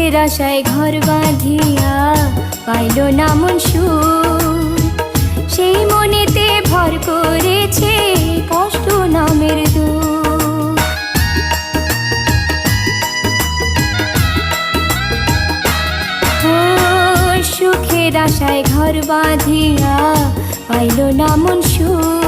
সুখের আশায় ঘর বাঁধিয়া পাইল না মন সুখ, সেই মনেতে ভর করেছে কষ্ট নামের দুঃখ। ও সুখের আশায় ঘর বাঁধিয়া পাইল না মন সুখ,